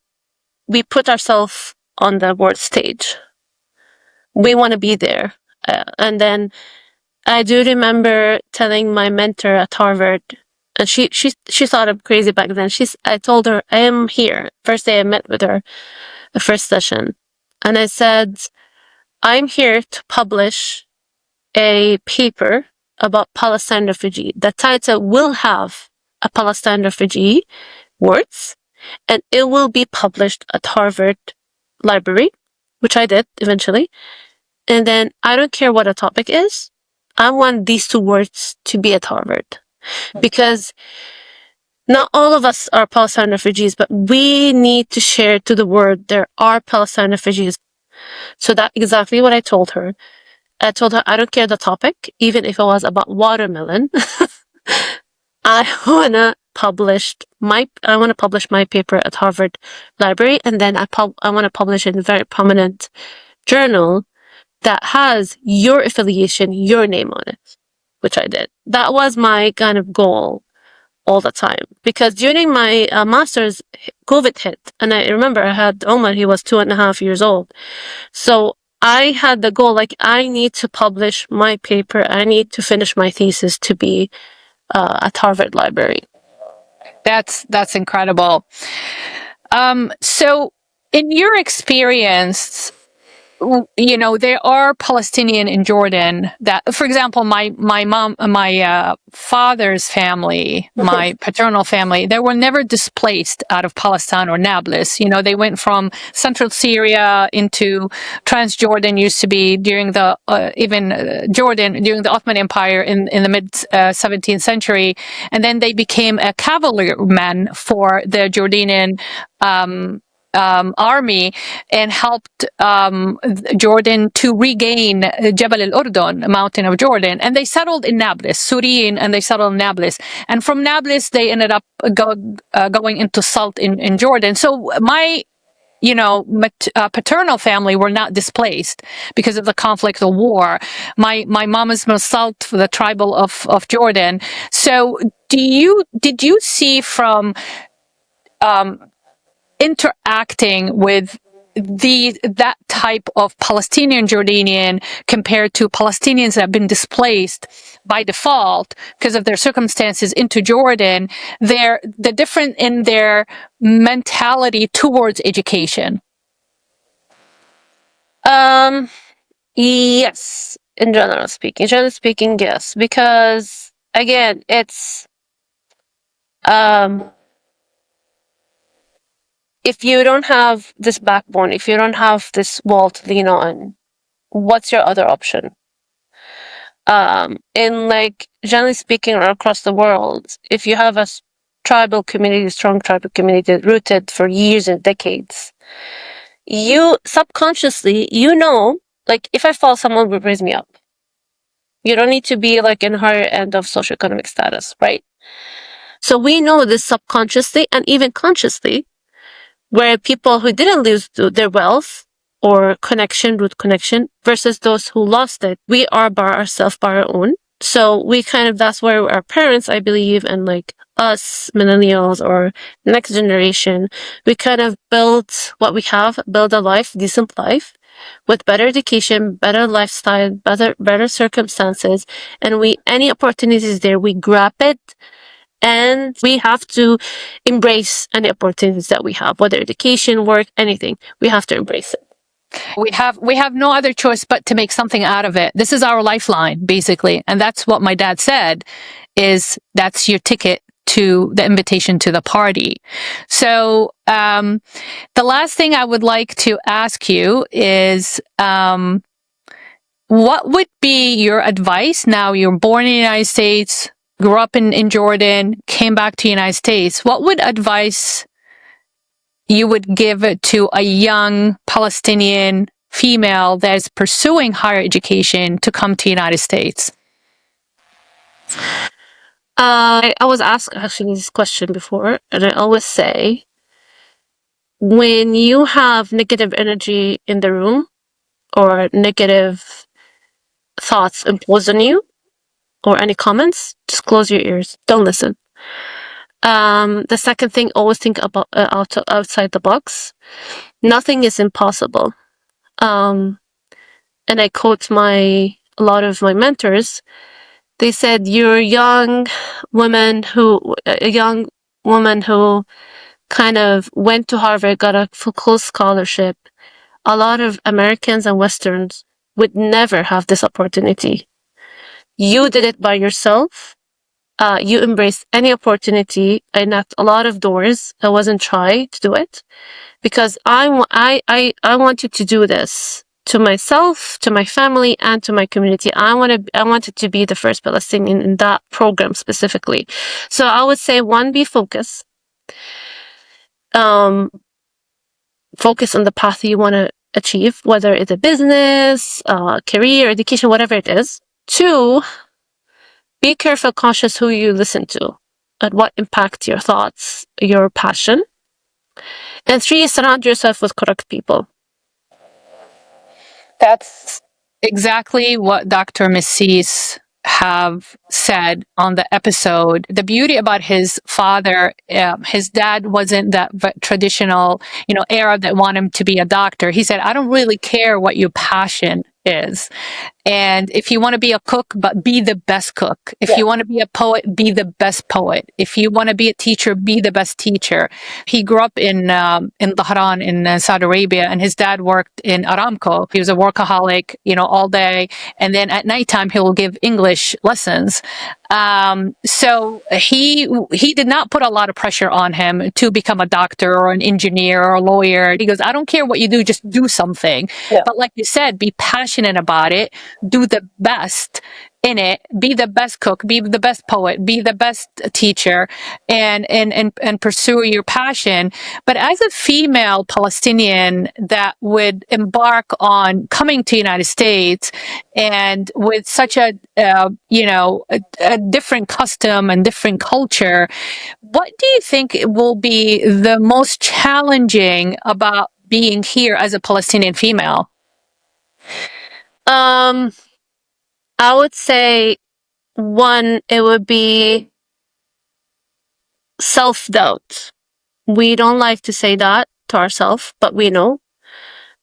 [SPEAKER 2] put ourselves on the world stage. We want to be there. And then I do remember telling my mentor at Harvard, and she thought I'm crazy back then. I told her, I am here. First day I met with her, the first session. And I said, I'm here to publish a paper about Palestinian refugee. The title will have a Palestinian refugee words, and it will be published at Harvard Library, which I did eventually. And then I don't care what the topic is. I want these two words to be at Harvard, because not all of us are Palestinian refugees, but we need to share to the world there are Palestinian refugees. So that's exactly what I told her. I told her I don't care the topic, even if it was about watermelon. I wanna publish my paper at Harvard Library, and then I want to publish in a very prominent journal that has your affiliation, your name on it, which I did. That was my kind of goal all the time, because during my master's, COVID hit, and I remember I had Omar. He was 2.5 years old, so I had the goal, I need to publish my paper. I need to finish my thesis to be at Harvard Library.
[SPEAKER 1] That's incredible. So in your experience, there are Palestinian in Jordan that, for example, my father's family, my paternal family, they were never displaced out of Palestine or Nablus. They went from central Syria into Transjordan, used to be during the Jordan during the Ottoman Empire in the mid 17th century, and then they became a cavalryman for the Jordanian army and helped Jordan to regain Jabal al-Urdun, a mountain of Jordan. And they settled in Nablus, Syrian, and they settled in Nablus. And from Nablus, they ended up going into Salt in Jordan. So my paternal family were not displaced because of the conflict or war. My mom is Salt for the tribal of Jordan. So did you see from interacting with that type of Palestinian Jordanian compared to Palestinians that have been displaced by default because of their circumstances into Jordan, the difference in their mentality towards education?
[SPEAKER 2] Yes, in general speaking. Generally speaking, yes. Because again, it's if you don't have this backbone, if you don't have this wall to lean on, what's your other option? In like generally speaking, or across the world, if you have a tribal community, strong tribal community rooted for years and decades, you subconsciously, like if I fall, someone will raise me up. You don't need to be like in higher end of socioeconomic status, right? So we know this subconsciously and even consciously, where people who didn't lose their wealth or root connection, versus those who lost it. We are by ourselves, by our own. So we that's where our parents, I believe, and like us millennials or next generation, we kind of build what we have, build a decent life with better education, better lifestyle, better circumstances, and any opportunities there, we grab it. And we have to embrace any opportunities that we have, whether education, work, anything. We have to embrace it.
[SPEAKER 1] We have no other choice but to make something out of it. This is our lifeline, basically. And that's what my dad said, is that's your ticket to the invitation to the party. So the last thing I would like to ask you is what would be your advice? Now you're born in the United States, grew up in Jordan, came back to the United States. What would advice you would give to a young Palestinian female that is pursuing higher education to come to the United States?
[SPEAKER 2] I was asked actually this question before, and I always say, when you have negative energy in the room or negative thoughts imposed on you or any comments, just close your ears. Don't listen. The second thing, always think about outside the box. Nothing is impossible. And I quote a lot of my mentors. They said, "You're a young woman who kind of went to Harvard, got a full scholarship. A lot of Americans and Westerns would never have this opportunity. You did it by yourself. You embraced any opportunity. I knocked a lot of doors. I wasn't shy to do it because I want you to do this to myself, to my family, and to my community. I wanted to be the first Palestinian in that program specifically. So I would say, one, be focused. Focus on the path you want to achieve, whether it's a business, career, education, whatever it is. Two, be careful, cautious who you listen to and what impacts your thoughts, your passion. And three, surround yourself with correct people.
[SPEAKER 1] That's exactly what Dr. Massis have said on the episode. The beauty about his father, his dad wasn't that traditional, Arab that want him to be a doctor. He said, I don't really care what your passion is. And if you want to be a cook, but be the best cook. If you want to be a poet, be the best poet. If you want to be a teacher, be the best teacher. He grew up in Dhahran in Saudi Arabia, and his dad worked in Aramco. He was a workaholic, all day. And then at nighttime, he will give English lessons. So he did not put a lot of pressure on him to become a doctor or an engineer or a lawyer. He goes, I don't care what you do, just do something. Yeah. But like you said, be passionate about it, do the best in it, be the best cook, be the best poet, be the best teacher, and pursue your passion. But as a female Palestinian that would embark on coming to the United States and with such a different custom and different culture, what do you think will be the most challenging about being here as a Palestinian female?
[SPEAKER 2] I would say one, it would be self-doubt. We don't like to say that to ourselves, but we know.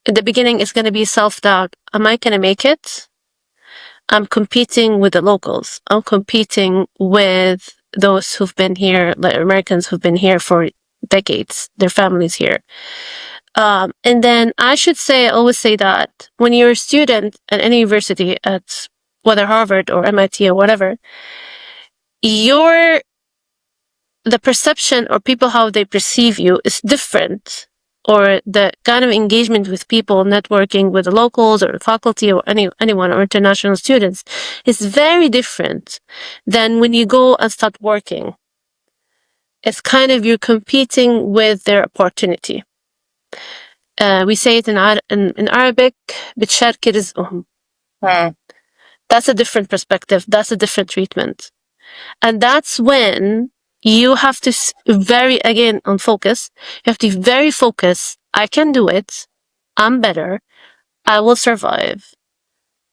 [SPEAKER 2] In the beginning, it's going to be self-doubt. Am I going to make it? I'm competing with the locals. I'm competing with those who've been here, like Americans who've been here for decades, their families here. And then I always say that when you're a student at any university, at whether Harvard or MIT or whatever, the perception or people, how they perceive you is different, or the kind of engagement with people, networking with the locals or the faculty or anyone or international students is very different than when you go and start working. It's kind of you're competing with their opportunity. We say it in Arabic, بتشارك رزقهم. That's a different perspective. That's a different treatment. And that's when you have to again, on focus, you have to be very focused. I can do it. I'm better. I will survive.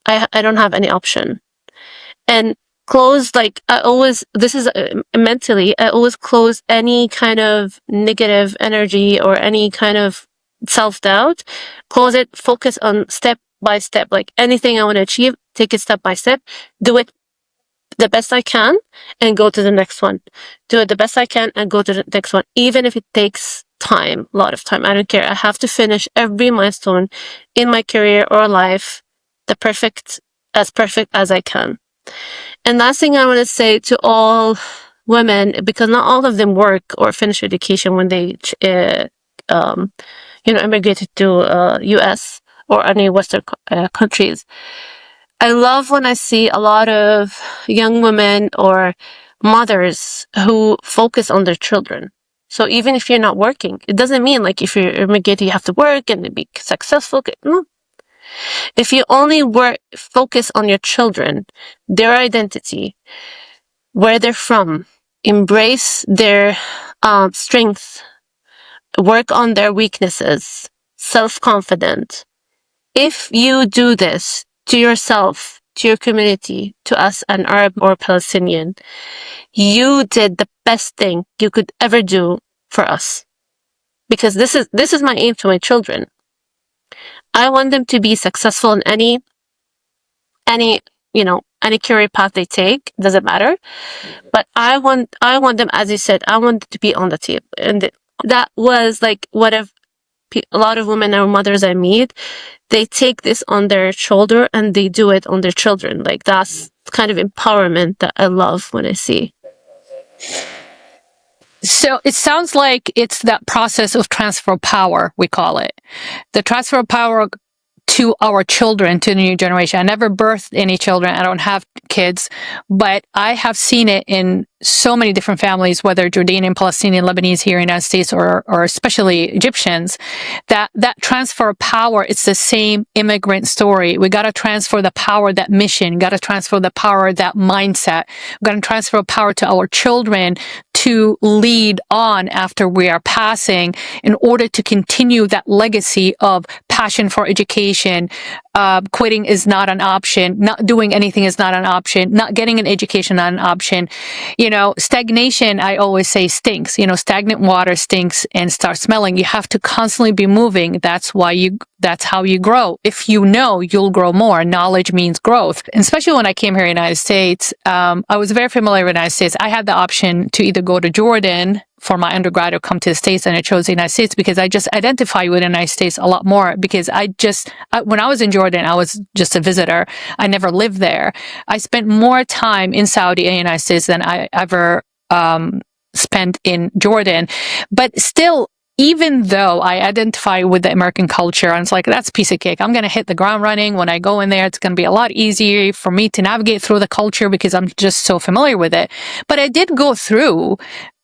[SPEAKER 2] I don't have any option. And close, like, mentally, I always close any kind of negative energy or any kind of self-doubt. Close it, focus on step by step. Like anything I want to achieve, take it step by step, do it the best I can and go to the next one. Do it the best I can and go to the next one. Even if it takes time, a lot of time. I don't care. I have to finish every milestone in my career or life perfect as I can. And last thing I want to say to all women, because not all of them work or finish education when they, immigrated to US or any Western countries. I love when I see a lot of young women or mothers who focus on their children. So even if you're not working, it doesn't mean like if you're immigrated, you have to work and be successful. No. If you only focus on your children, their identity, where they're from, embrace their strengths, work on their weaknesses, self-confident. If you do this to yourself, to your community, to us, an Arab or Palestinian, you did the best thing you could ever do for us. Because this is my aim to my children. I want them to be successful in any career path they take, doesn't matter. But I want them, as you said, I want them to be on the table. And that was like what a lot of women or mothers I meet, they take this on their shoulder and they do it on their children. Like that's kind of empowerment that I love when I see.
[SPEAKER 1] So it sounds like it's that process of transfer of power, we call it. The transfer of power to our children, to the new generation. I never birthed any children. I don't have kids, but I have seen it in so many different families, whether Jordanian, Palestinian, Lebanese here in the United States, or especially Egyptians, that transfer of power, it's the same immigrant story. We got to transfer the power, that mission, got to transfer the power, that mindset. We got to transfer power to our children to lead on after we are passing, in order to continue that legacy of passion for education. Quitting is not an option. Not doing anything is not an option. Not getting an education, not an option. Stagnation, I always say, stinks. Stagnant water stinks and starts smelling. You have to constantly be moving. That's how you grow. If you know, you'll grow more. Knowledge means growth. And especially when I came here in the United States, I was very familiar with the United States. I had the option to either go to Jordan for my undergrad or come to the States, and I chose the United States because I just identify with the United States a lot more, because when I was in Jordan, I was just a visitor. I never lived there. I spent more time in Saudi and the United States than I ever spent in Jordan. But still, even though I identify with the American culture, and it's like, that's a piece of cake. I'm going to hit the ground running. When I go in there, it's going to be a lot easier for me to navigate through the culture because I'm just so familiar with it. But I did go through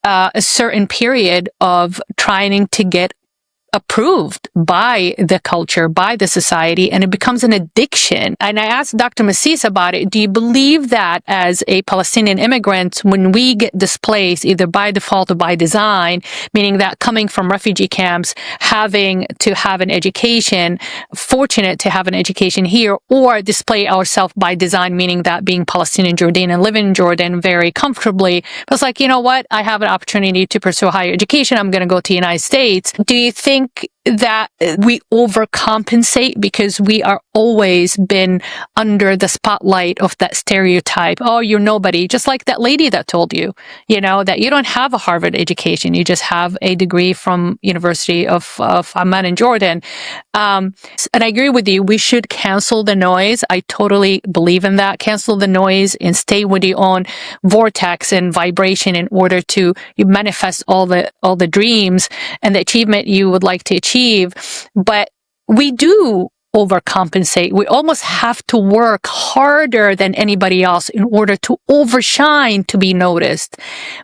[SPEAKER 1] a certain period of trying to get approved by the culture, by the society, and it becomes an addiction. And I asked Dr. Massis about it. Do you believe that as a Palestinian immigrant, when we get displaced, either by default or by design, meaning that coming from refugee camps, having to have an education, fortunate to have an education here, or display ourselves by design, meaning that being Palestinian Jordanian, living in Jordan very comfortably, I was like, you know what? I have an opportunity to pursue higher education. I'm going to go to the United States. Do you think that we overcompensate because we are always been under the spotlight of that stereotype? Oh, you're nobody. Just like that lady that told you, that you don't have a Harvard education. You just have a degree from University of Amman in Jordan. And I agree with you. We should cancel the noise. I totally believe in that. Cancel the noise and stay with your own vortex and vibration in order to manifest all the dreams and the achievement you would like to achieve. But we do overcompensate. We almost have to work harder than anybody else in order to overshine to be noticed.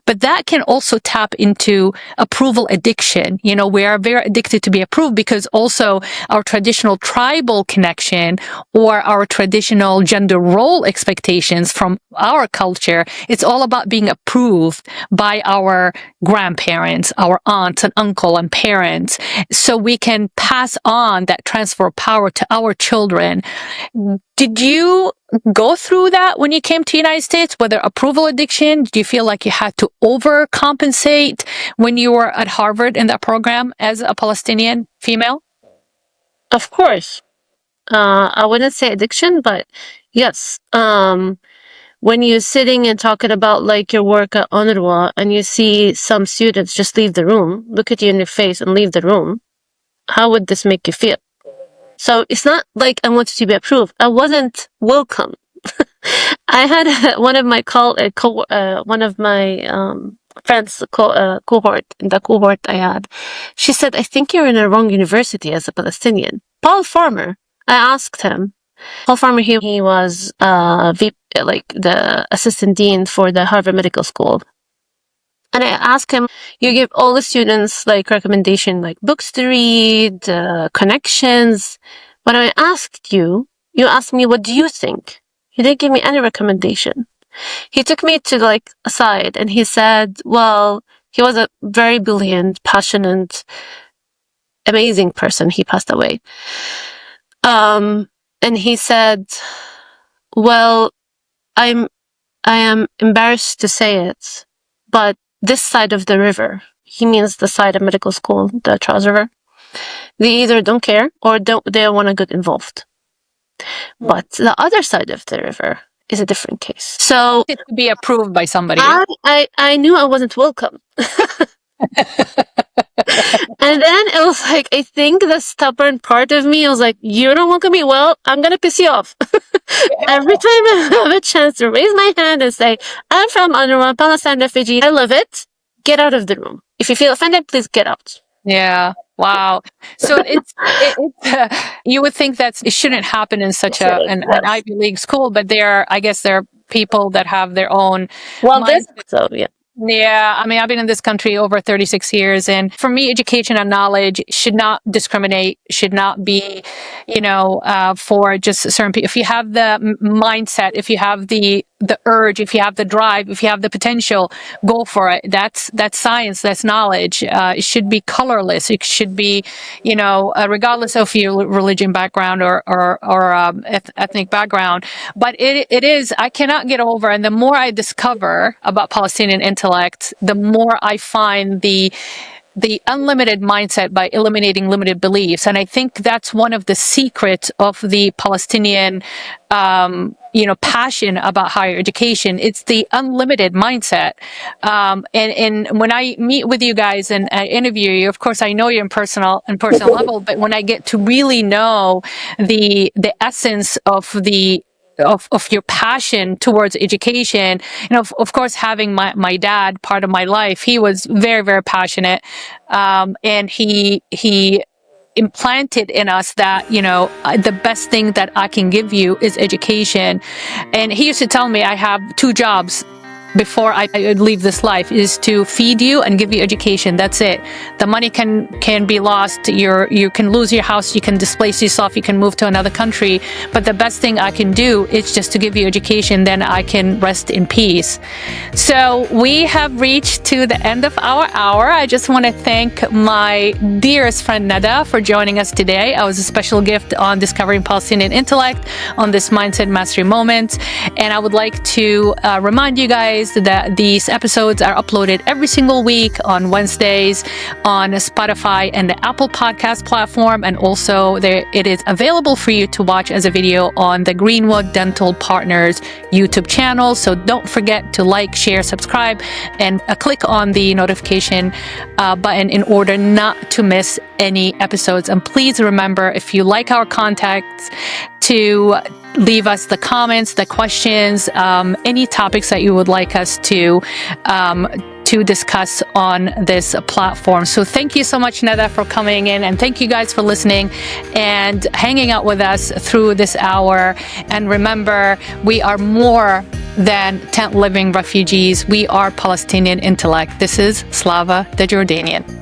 [SPEAKER 1] But that can also tap into approval addiction. We are very addicted to be approved because also our traditional tribal connection or our traditional gender role expectations from our culture, it's all about being approved by our grandparents, our aunts and uncle and parents, so we can pass on that transfer of power to our children. Did you go through that when you came to the United States, whether approval addiction? Did you feel like you had to overcompensate when you were at Harvard in that program as a Palestinian female?
[SPEAKER 2] Of course. I wouldn't say addiction, but yes. When you're sitting and talking about like your work at UNRWA and you see some students just leave the room, look at you in your face and leave the room, how would this make you feel? So it's not like I wanted to be approved. I wasn't welcome. I had one of my friends cohort in the cohort I had. She said, "I think you're in the wrong university as a Palestinian." Paul Farmer. I asked him. Paul Farmer, he was the assistant dean for the Harvard Medical School. And I asked him, you give all the students like recommendation, like books to read, connections. When I asked you, you asked me, what do you think? He didn't give me any recommendation. He took me to like a side and he said, well, he was a very brilliant, passionate, amazing person. He passed away. And he said, well, I am embarrassed to say it, but this side of the river, he means the side of medical school, the Charles River, they either don't care or they don't want to get involved. But the other side of the river is a different case. So
[SPEAKER 1] to be approved by somebody.
[SPEAKER 2] I knew I wasn't welcome. And then it was like, I think the stubborn part of me was like, you don't welcome me? Well, I'm going to piss you off. Every time I have a chance to raise my hand and say, I'm from UNRWA, Palestinian refugee, I love it, get out of the room. If you feel offended, please get out.
[SPEAKER 1] Yeah. Wow. So you would think that it shouldn't happen in such an Ivy League school, but I guess there are people that have their own.
[SPEAKER 2] Well, yeah.
[SPEAKER 1] Yeah, I mean, I've been in this country over 36 years, and for me, education and knowledge should not discriminate, should not be, for just certain people. If you have the mindset, if you have the urge, if you have the drive, if you have the potential, go for it. That's science, that's knowledge. It should be colorless. It should be, regardless of your religion background or ethnic background. But it is, I cannot get over, and the more I discover about Palestinian intellect, the more I find the unlimited mindset by eliminating limited beliefs. And I think that's one of the secrets of the Palestinian, passion about higher education. It's the unlimited mindset. And when I meet with you guys and I interview you, of course, I know you in personal level, but when I get to really know the essence of your passion towards education, of course, having my dad part of my life, he was very, very passionate. And he implanted in us that, the best thing that I can give you is education. And he used to tell me I have 2 jobs. before I leave this life is to feed you and give you education. That's it. The money can be lost. You can lose your house. You can displace yourself. You can move to another country. But the best thing I can do is just to give you education. Then I can rest in peace. So we have reached to the end of our hour. I just want to thank my dearest friend Nada for joining us today. I was a special gift on Discovering Palestinian Intellect on this Mindset Mastery Moment. And I would like to remind you guys that these episodes are uploaded every single week on Wednesdays on Spotify and the Apple Podcast platform. And also it is available for you to watch as a video on the Greenwood Dental Partners YouTube channel. So don't forget to like, share, subscribe, and click on the notification button in order not to miss any episodes. And please remember, if you like our contacts, to leave us the comments, the questions, any topics that you would like us to discuss on this platform. So thank you so much, Nada, for coming in, and thank you guys for listening and hanging out with us through this hour. And remember, we are more than tent living refugees. We are Palestinian intellect. This is Slava the Jordanian.